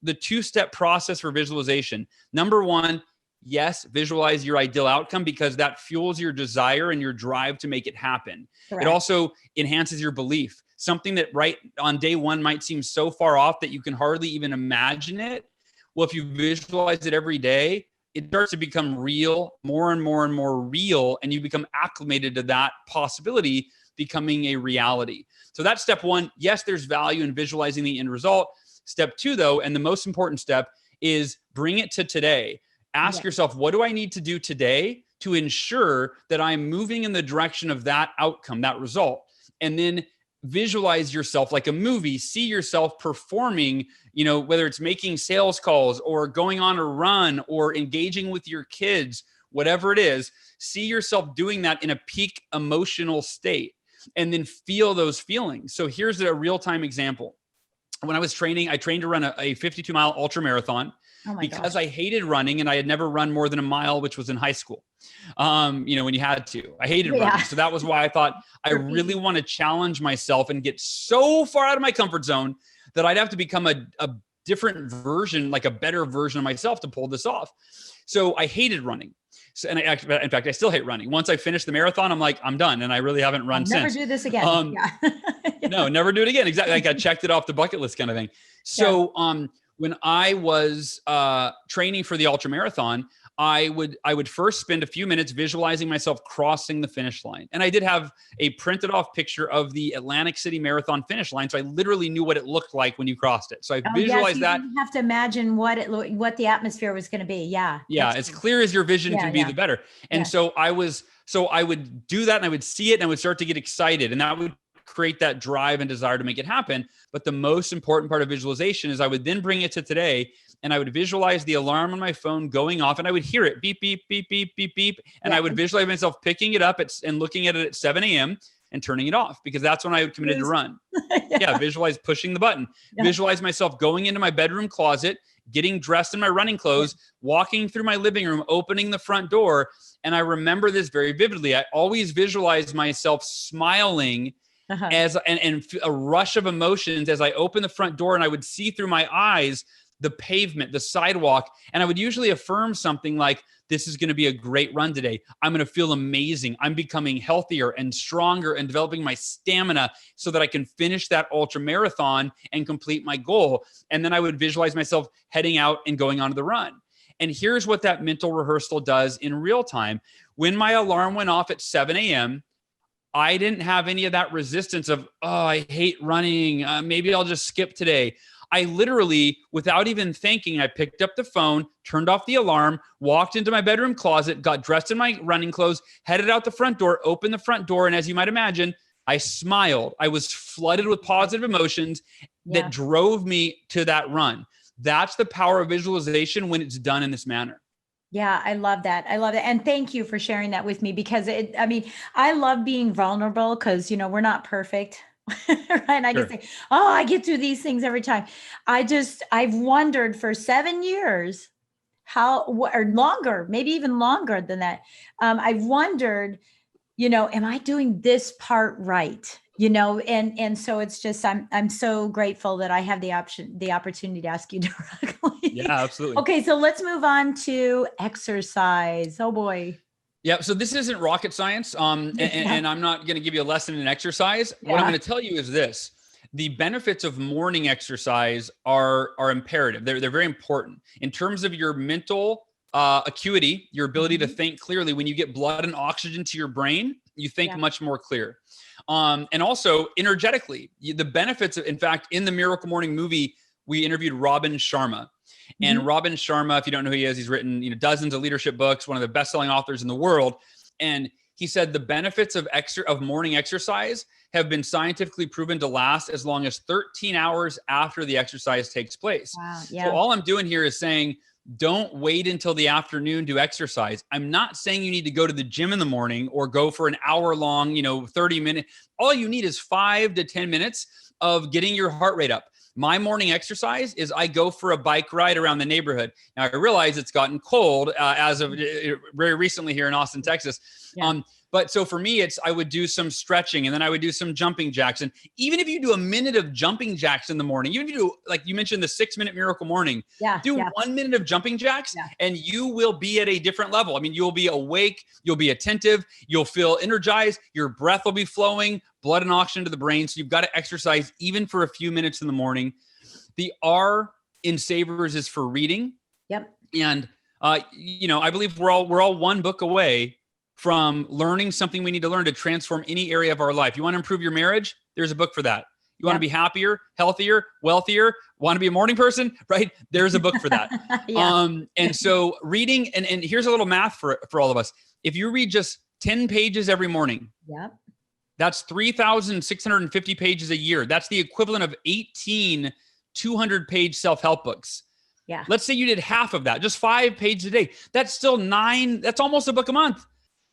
the two-step process for visualization. Number one, yes, visualize your ideal outcome, because that fuels your desire and your drive to make it happen. Correct. It also enhances your belief. Something that right on day one might seem so far off that you can hardly even imagine it. Well, if you visualize it every day, it starts to become real, more and more and more real, and you become acclimated to that possibility becoming a reality. So that's step one. Yes, there's value in visualizing the end result. Step two, though, and the most important step, is bring it to today. Ask yourself, what do I need to do today to ensure that I'm moving in the direction of that outcome, that result? And then visualize yourself like a movie. See yourself performing, whether it's making sales calls or going on a run or engaging with your kids, whatever it is. See yourself doing that in a peak emotional state, and then feel those feelings. So here's a real-time example. When I was training, I trained to run a 52-mile ultra marathon because I hated running, and I had never run more than a mile, which was in high school. When you had to. I hated running. So that was why I thought I really want to challenge myself and get so far out of my comfort zone that I'd have to become a different version, like a better version of myself to pull this off. So I hated running. So, in fact, I still hate running. Once I finished the marathon, I'm like, I'm done. And I really haven't run since.
Never do this again.
No, never do it again. Exactly. Like I checked it off the bucket list kind of thing. So when I was training for the ultra marathon, I would first spend a few minutes visualizing myself crossing the finish line. And I did have a printed off picture of the Atlantic City Marathon finish line. So I literally knew what it looked like when you crossed it. So I visualized that.
You have to imagine what the atmosphere was going to be. Yeah.
As clear as your vision can be, the better. And so I would do that, and I would see it, and I would start to get excited, and that would create that drive and desire to make it happen. But the most important part of visualization is I would then bring it to today, and I would visualize the alarm on my phone going off, and I would hear it beep, beep, beep, beep, beep, beep. And I would visualize myself picking it up and looking at it at 7 a.m. and turning it off, because that's when I committed to run. Visualize pushing the button. Visualize myself going into my bedroom closet, getting dressed in my running clothes, walking through my living room, opening the front door. And I remember this very vividly. I always visualize myself smiling as and a rush of emotions as I opened the front door, and I would see through my eyes the pavement, the sidewalk. And I would usually affirm something like, this is going to be a great run today. I'm going to feel amazing. I'm becoming healthier and stronger and developing my stamina so that I can finish that ultra marathon and complete my goal. And then I would visualize myself heading out and going on the run. And here's what that mental rehearsal does in real time. When my alarm went off at 7 a.m., I didn't have any of that resistance of, oh, I hate running. Maybe I'll just skip today. I literally, without even thinking, I picked up the phone, turned off the alarm, walked into my bedroom closet, got dressed in my running clothes, headed out the front door, opened the front door. And as you might imagine, I smiled. I was flooded with positive emotions that drove me to that run. That's the power of visualization when it's done in this manner.
Yeah, I love that. I love it. And thank you for sharing that with me, because I love being vulnerable, because, we're not perfect. Right. And I can say, oh, I get through these things every time. I've wondered for 7 years or longer, maybe even longer than that. I've wondered, am I doing this part right? And so it's just, I'm so grateful that I have the opportunity to ask you directly.
Yeah, absolutely.
Okay. So let's move on to exercise. Oh boy.
Yeah. So this isn't rocket science. And I'm not going to give you a lesson in exercise. What I'm going to tell you is this: the benefits of morning exercise are imperative. They're very important in terms of your mental acuity, your ability to think clearly. When you get blood and oxygen to your brain, you think much more clear. And also energetically, the benefits of, in fact, in the Miracle Morning movie, we interviewed Robin Sharma. And Robin Sharma, if you don't know who he is, he's written dozens of leadership books, one of the best-selling authors in the world. And he said the benefits of morning exercise have been scientifically proven to last as long as 13 hours after the exercise takes place. Wow, yeah. So all I'm doing here is saying, don't wait until the afternoon to exercise. I'm not saying you need to go to the gym in the morning or go for an hour long, 30 minutes. All you need is 5 to 10 minutes of getting your heart rate up. My morning exercise is I go for a bike ride around the neighborhood. Now I realize it's gotten cold as of very recently here in Austin, Texas. Yeah. But so for me, I would do some stretching, and then I would do some jumping jacks. And even if you do a minute of jumping jacks in the morning, even if you do, like you mentioned, the 6-minute Miracle Morning, do 1 minute of jumping jacks and you will be at a different level. I mean, you'll be awake, you'll be attentive, you'll feel energized, your breath will be flowing, blood and oxygen to the brain. So you've got to exercise even for a few minutes in the morning. The R in Savers is for reading. Yep. And, I believe we're all one book away from learning something we need to learn to transform any area of our life. You want to improve your marriage? There's a book for that. You want to be happier, healthier, wealthier, want to be a morning person, right? There's a book for that. And so reading, and here's a little math for all of us. If you read just 10 pages every morning, that's 3,650 pages a year. That's the equivalent of 18 200-page self-help books. Yeah. Let's say you did half of that, just 5 pages a day. That's still 9. That's almost a book a month.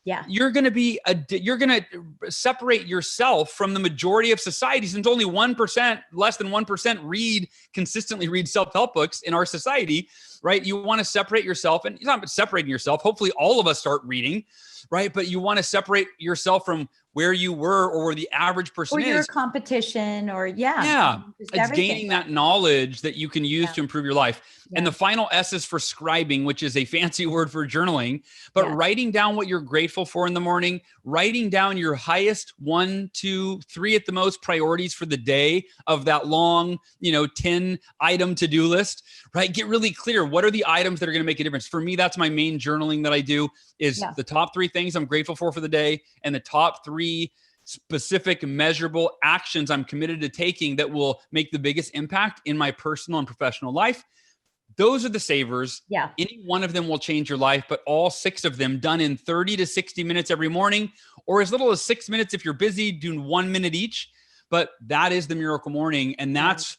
Yeah. You're going to separate yourself from the majority of society, since only 1%, less than 1% consistently read self-help books in our society, right? You want to separate yourself, and you're not separating yourself. Hopefully all of us start reading, right? But you want to separate yourself from where you were or where the average person is. Or your
competition, or
it's gaining that knowledge that you can use to improve your life. And the final S is for scribing, which is a fancy word for journaling, but writing down what you're grateful for in the morning, writing down your highest 1, 2, 3 at the most priorities for the day of that long, 10 item to-do list, right? Get really clear. What are the items that are going to make a difference? For me, that's my main journaling that I do, is the top 3 things I'm grateful for the day, and the top 3 specific measurable actions I'm committed to taking that will make the biggest impact in my personal and professional life. Those are the savers. Yeah. Any one of them will change your life, but all 6 of them done in 30 to 60 minutes every morning, or as little as 6 minutes if you're busy, doing 1 minute each. But that is the Miracle Morning. And that's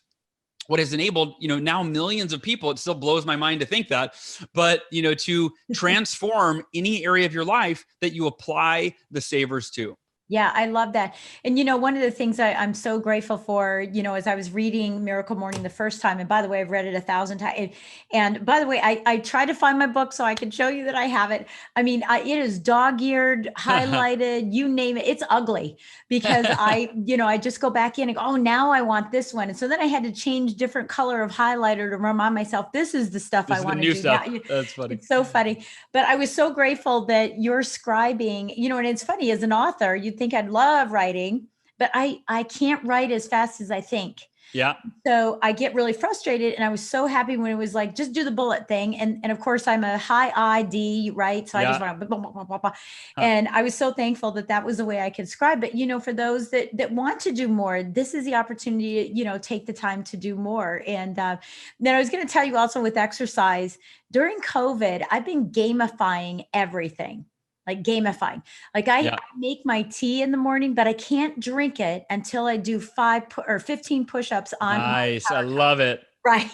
what has enabled, now millions of people. It still blows my mind to think that, but, to transform any area of your life that you apply the savers to.
Yeah, I love that. And, one of the things I'm so grateful for, as I was reading Miracle Morning the first time, and by the way, I've read it 1,000 times. And by the way, I try to find my book so I can show you that I have it. I mean, it is dog-eared, highlighted, you name it. It's ugly because I just go back in and go, oh, now I want this one. And so then I had to change different color of highlighter to remind myself, this is the stuff I want to do now.
That's funny.
It's so funny. But I was so grateful that you're scribing, and it's funny, as an author, you'd think I'd love writing, but I can't write as fast as I think.
Yeah.
So I get really frustrated, and I was so happy when it was like, just do the bullet thing. And of course I'm a high ID, right? So I just went, blah, blah, blah, blah, blah. And I was so thankful that was the way I could scribe. But, for those that want to do more, this is the opportunity to, take the time to do more. And then I was going to tell you also, with exercise during COVID, I've been gamifying everything. Like gamifying. Like I make my tea in the morning, but I can't drink it until I do 5 or 15 push-ups on.
Nice. I love it.
Right.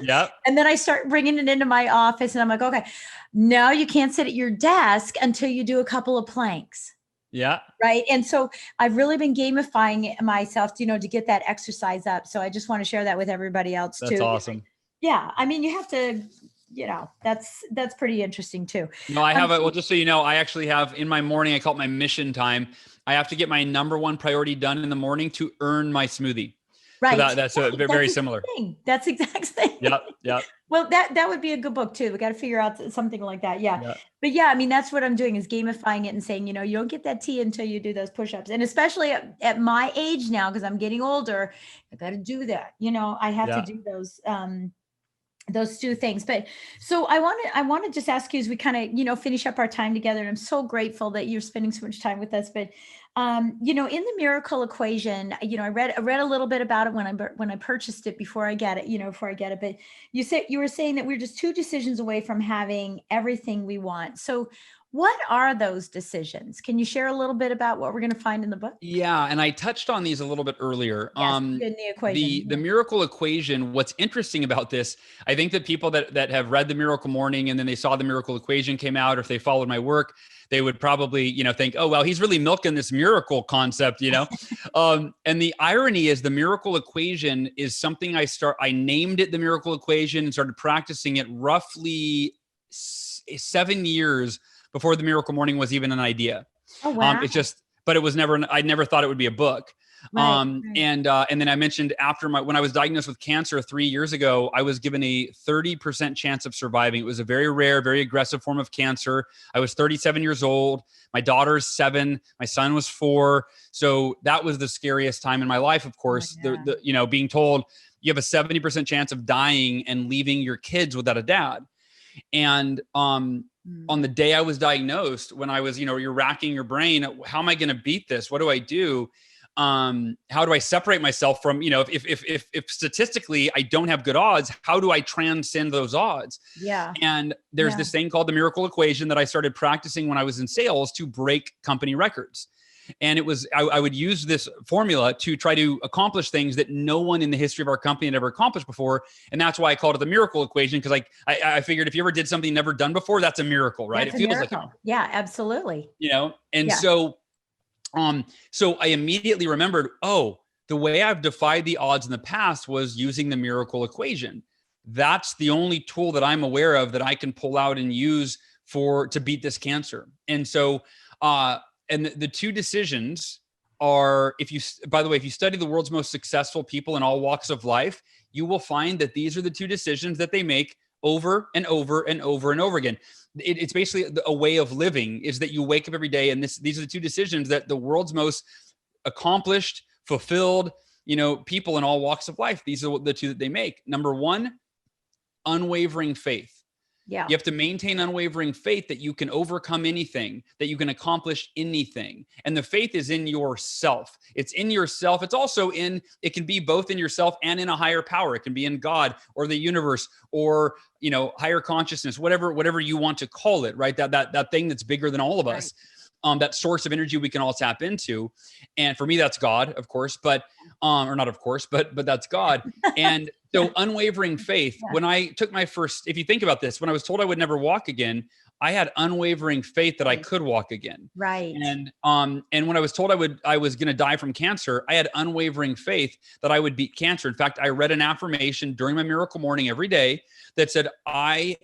Yep.
And then I start bringing it into my office, and I'm like, okay, now you can't sit at your desk until you do a couple of planks.
Yeah.
Right. And so I've really been gamifying myself, to get that exercise up. So I just want to share that with everybody else too.
That's awesome.
Yeah. I mean, you have to, that's pretty interesting too.
No, I have well, just so you know, I actually have in my morning, I call it my mission time. I have to get my number one priority done in the morning to earn my smoothie.
Right.
So that's very similar.
That's the exact thing.
Yep.
Well, that would be a good book too. We got to figure out something like that. Yeah. But yeah, I mean, that's what I'm doing, is gamifying it and saying, you don't get that tea until you do those push-ups. And especially at my age now, because I'm getting older, I got to do that. I have to do those two things. But so I want to just ask you, as we kind of, finish up our time together, and I'm so grateful that you're spending so much time with us. But, in the miracle equation, I read a little bit about it when I purchased it before I get it, but you were saying that we're just 2 decisions away from having everything we want. So what are those decisions? Can you share a little bit about what we're going to find in the book?
Yeah. And I touched on these a little bit earlier.
Yes, in the equation.
The miracle equation, what's interesting about this, I think that people that have read the Miracle Morning and then they saw the miracle equation came out, or if they followed my work, they would probably, think, oh, well, he's really milking this miracle concept, And the irony is, the miracle equation is something I named it the miracle equation and started practicing it roughly 7 years before the Miracle Morning was even an idea.
Oh, wow.
But it was I never thought it would be a book.
Right.
And then I mentioned when I was diagnosed with cancer 3 years ago, I was given a 30% chance of surviving. It was a very rare, very aggressive form of cancer. I was 37 years old. My daughter's 7. My son was 4. So that was the scariest time in my life. Of course, being told you have a 70% chance of dying and leaving your kids without a dad. And, on the day I was diagnosed, when I was, you're racking your brain, how am I going to beat this? What do I do? How do I separate myself from, if statistically I don't have good odds, how do I transcend those odds?
Yeah.
And there's this thing called the miracle equation that I started practicing when I was in sales to break company records. And it was, I would use this formula to try to accomplish things that no one in the history of our company had ever accomplished before. And that's why I called it the miracle equation. Because I figured if you ever did something never done before, that's a miracle, right?
It feels like a miracle. Yeah, absolutely.
So I immediately remembered, the way I've defied the odds in the past was using the miracle equation. That's the only tool that I'm aware of that I can pull out and use to beat this cancer. And so, and the 2 decisions are, if you study the world's most successful people in all walks of life, you will find that these are the 2 decisions that they make over and over and over and over again. It's basically a way of living, is that you wake up every day, and these are the 2 decisions that the world's most accomplished, fulfilled, people in all walks of life, these are the 2 that they make. Number 1, unwavering faith.
Yeah.
You have to maintain unwavering faith that you can overcome anything, that you can accomplish anything. And the faith is in yourself. It's in yourself. It's also it can be both in yourself and in a higher power. It can be in God or the universe or, higher consciousness, whatever you want to call it, right? That thing that's bigger than all of us. That source of energy we can all tap into. And for me, that's God, of course, but that's God. And so unwavering faith, when I took my first, if you think about this, when I was told I would never walk again, I had unwavering faith that I could walk again.
Right.
And when I was told I was going to die from cancer, I had unwavering faith that I would beat cancer. In fact, I read an affirmation during my miracle morning every day that said, I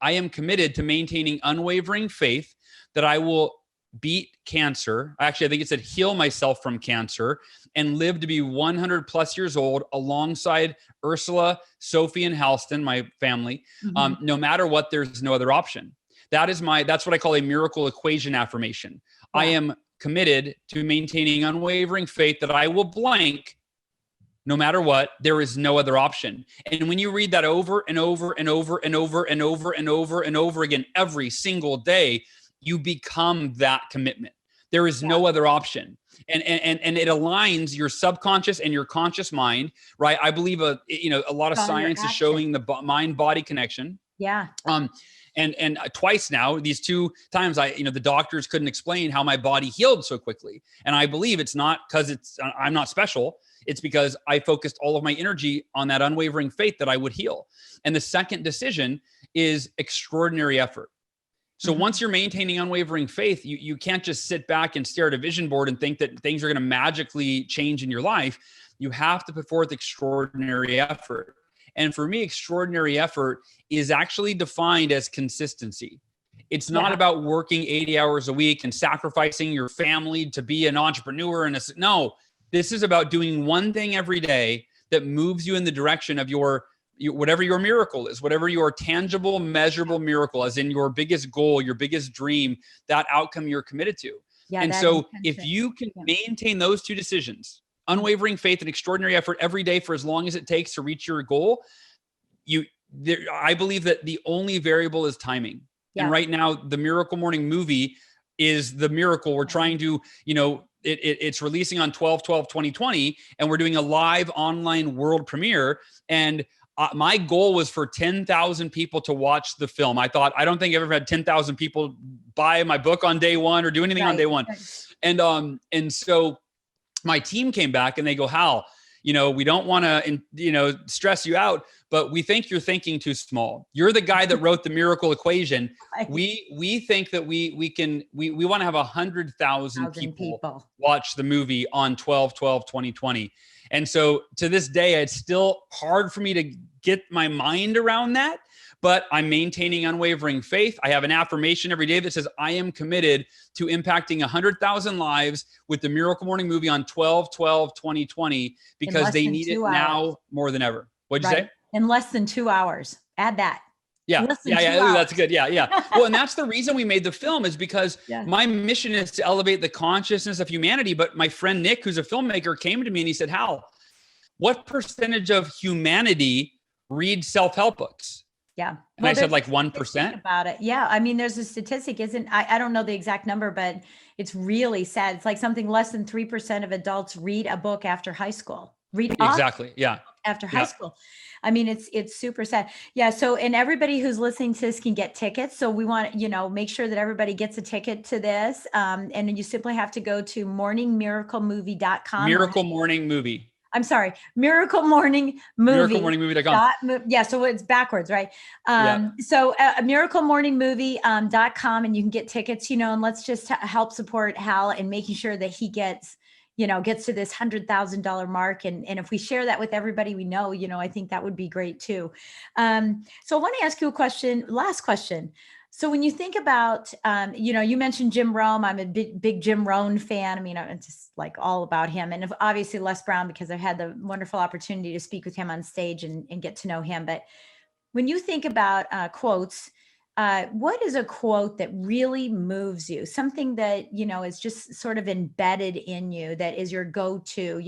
am committed to maintaining unwavering faith that I will beat cancer. Actually, I think it said heal myself from cancer and live to be 100 plus years old alongside Ursula, Sophie, and Halston, my family. No matter what, there's no other option. That's what I call a miracle equation affirmation. Yeah. I am committed to maintaining unwavering faith that I will blank no matter what, there is no other option. And when you read that over and over and over and over and over and over and over again, every single day, you become that commitment. There is no other option. And it aligns your subconscious and your conscious mind, right? I believe a lot of science is showing the mind-body connection.
Yeah.
And twice now, these 2 times the doctors couldn't explain how my body healed so quickly. And I believe it's not because I'm not special. It's because I focused all of my energy on that unwavering faith that I would heal. And the second decision is extraordinary effort. So once you're maintaining unwavering faith, you can't just sit back and stare at a vision board and think that things are going to magically change in your life. You have to put forth extraordinary effort. And for me, extraordinary effort is actually defined as consistency. It's not about working 80 hours a week and sacrificing your family to be an entrepreneur. No, this is about doing one thing every day that moves you in the direction of whatever your miracle is, whatever your tangible, measurable miracle, as in your biggest goal, your biggest dream, that outcome you're committed to. Yeah, and so if you can maintain those 2 decisions, unwavering faith and extraordinary effort every day for as long as it takes to reach your goal, I believe that the only variable is timing. Yeah. And right now, the Miracle Morning movie is the miracle. We're trying to, it's releasing on 12/12/2020, and we're doing a live online world premiere. And my goal was for 10,000 people to watch the film. I don't think I've ever had 10,000 people buy my book on day one or do anything on day one. Right. And so my team came back and they go, Hal, we don't want to, stress you out, but we think you're thinking too small. You're the guy that wrote the miracle equation. We think that we want to have 100,000 people watch the movie on 12/12/2020. And so to this day, it's still hard for me to get my mind around that, but I'm maintaining unwavering faith. I have an affirmation every day that says, I am committed to impacting 100,000 lives with the Miracle Morning movie on 12/12/2020 because they need it now more than ever. What'd you say?
In less than 2 hours. Add that.
Yeah. Yeah. That's good. Yeah. Well, and that's the reason we made the film is because my mission is to elevate the consciousness of humanity. But my friend Nick, who's a filmmaker, came to me and he said, Hal, what percentage of humanity read self-help books?
Yeah.
And I said like 1%.
About it. Yeah. I mean, there's a statistic, I don't know the exact number, but it's really sad. It's like something less than 3% of adults read a book after high school.
Exactly. Yeah.
After high school. I mean, it's super sad. Yeah. So, and everybody who's listening to this can get tickets. So we want, make sure that everybody gets a ticket to this. And you simply have to go to morningmiraclemovie.com.
Miracle Morning Movie.
I'm sorry, Miracle Morning Movie.
MiracleMorningMovie.com.
Yeah, so it's backwards, right? So MiracleMorningMovie.com, and you can get tickets, and let's just help support Hal in making sure that he gets to this $100,000 mark. And if we share that with everybody we know, I think that would be great too. So I want to ask you a question, last question. So when you think about, you mentioned Jim Rome. I'm a big Jim Rohn fan. I mean, it's just like all about him, and obviously Les Brown, because I've had the wonderful opportunity to speak with him on stage and get to know him. But when you think about quotes, what is a quote that really moves you? Something that, is just sort of embedded in you, that is your go-to,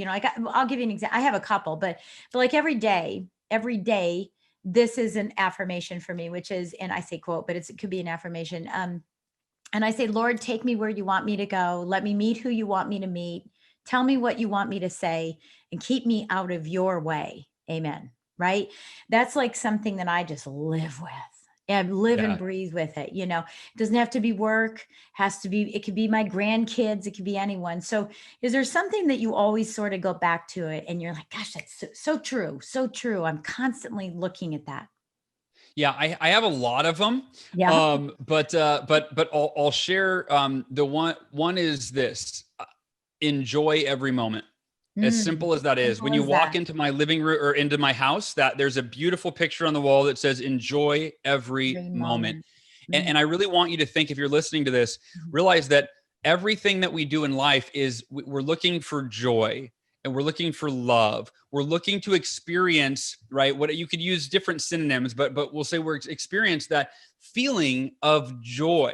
I'll give you an example. I have a couple, but like every day, this is an affirmation for me, which is, and I say quote, but it could be an affirmation. And I say, Lord, take me where you want me to go. Let me meet who you want me to meet. Tell me what you want me to say, and keep me out of your way. Amen. Right? That's like something that I just live with. And live and breathe with it. It doesn't have to be work, it could be my grandkids, it could be anyone. So is there something that you always sort of go back to it and you're like, gosh, that's so true. So true. I'm constantly looking at that.
Yeah, I have a lot of them.
Yeah.
But I'll share the one is this: enjoy every moment. As simple as that is. When you walk into my living room or into my house, that there's a beautiful picture on the wall that says enjoy every moment. And I really want you to think, if you're listening to this, realize that everything that we do in life is we're looking for joy and we're looking for love. We're looking to experience, right? What you could use different synonyms, but we'll say we're experience that feeling of joy.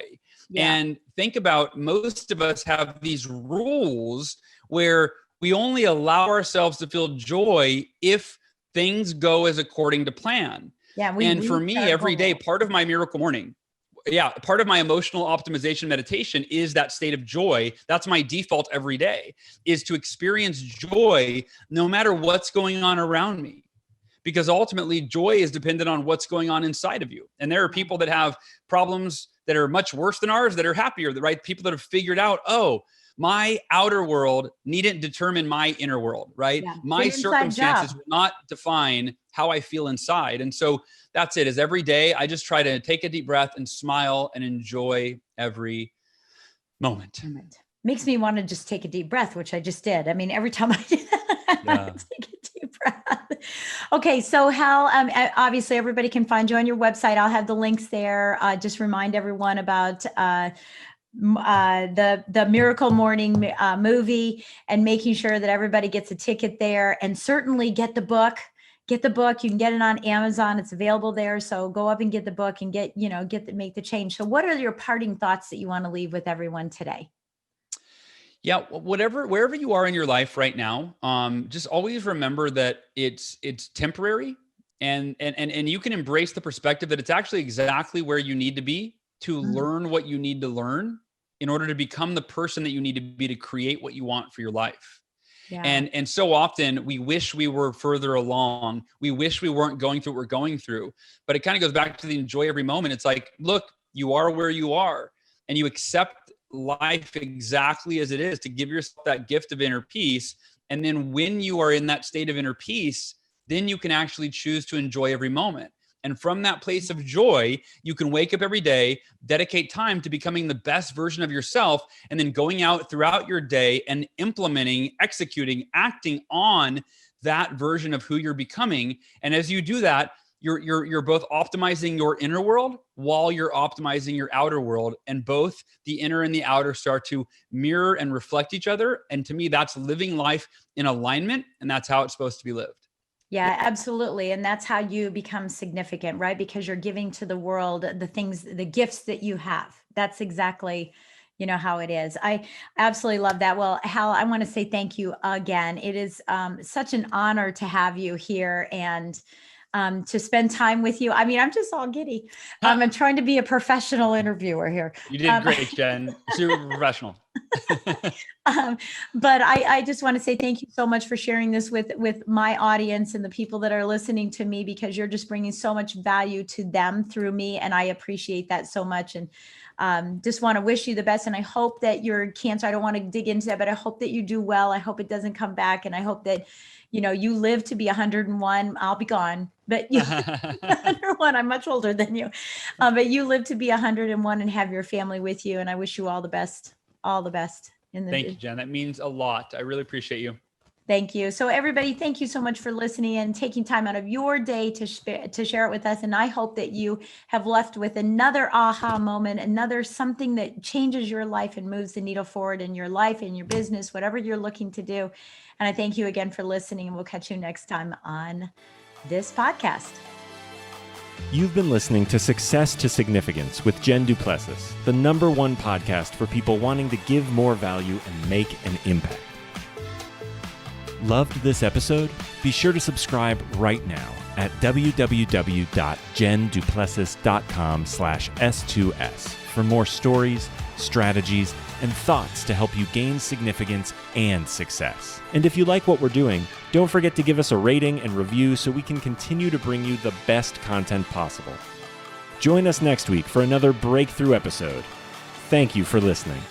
Yeah. And think about, most of us have these rules where we only allow ourselves to feel joy if things go as according to plan. Yeah. And for me, every day, part of my miracle morning, part of my emotional optimization meditation is that state of joy. That's my default every day, is to experience joy no matter what's going on around me. Because ultimately, joy is dependent on what's going on inside of you. And there are people that have problems that are much worse than ours that are happier, right? People that have figured out, oh, my outer world needn't determine my inner world, right? Yeah. My circumstances will not define how I feel inside. And so that's it, is every day I just try to take a deep breath and smile and enjoy every moment.
Makes me want to just take a deep breath, which I just did. I mean, every time I take a deep breath. Okay. So Hal, obviously everybody can find you on your website. I'll have the links there. Just remind everyone about, the Miracle Morning movie, and making sure that everybody gets a ticket there, and certainly get the book. Get the book. You can get it on Amazon. It's available there. So go up and get the book and make the change. So what are your parting thoughts that you want to leave with everyone today?
Yeah, wherever you are in your life right now, just always remember that it's temporary, and you can embrace the perspective that it's actually exactly where you need to be to learn what you need to learn in order to become the person that you need to be to create what you want for your life. Yeah. And so often we wish we were further along. We wish we weren't going through what we're going through, but it kind of goes back to the enjoy every moment. It's like, look, you are where you are, and you accept life exactly as it is, to give yourself that gift of inner peace. And then when you are in that state of inner peace, then you can actually choose to enjoy every moment. And from that place of joy, you can wake up every day, dedicate time to becoming the best version of yourself, and then going out throughout your day and implementing, executing, acting on that version of who you're becoming. And as you do that, you're both optimizing your inner world while you're optimizing your outer world, and both the inner and the outer start to mirror and reflect each other. And to me, that's living life in alignment, and that's how it's supposed to be lived.
Yeah, absolutely. And that's how you become significant, right? Because you're giving to the world the gifts that you have. That's exactly, how it is. I absolutely love that. Well, Hal, I want to say thank you again. It is such an honor to have you here and to spend time with you. I mean, I'm just all giddy. I'm trying to be a professional interviewer here.
You did great, Jen. Super professional.
But I just want to say thank you so much for sharing this with my audience and the people that are listening to me, because you're just bringing so much value to them through me. And I appreciate that so much. And just want to wish you the best. And I hope that your cancer, I don't want to dig into that, but I hope that you do well. I hope it doesn't come back. And I hope that, you live to be 101. I'll be gone, but you 101, I'm much older than you, but you live to be 101 and have your family with you. And I wish you all the best. All the best.
Thank you, Jen. That means a lot. I really appreciate you.
Thank you. So everybody, thank you so much for listening and taking time out of your day to share it with us. And I hope that you have left with another aha moment, another something that changes your life and moves the needle forward in your life, in your business, whatever you're looking to do. And I thank you again for listening, and we'll catch you next time on this podcast.
You've been listening to Success to Significance with Jen du Plessis, the #1 podcast for people wanting to give more value and make an impact. Loved this episode? Be sure to subscribe right now at www.jenduplessis.com/S2S for more stories, strategies, and thoughts to help you gain significance and success. And if you like what we're doing, don't forget to give us a rating and review so we can continue to bring you the best content possible. Join us next week for another breakthrough episode. Thank you for listening.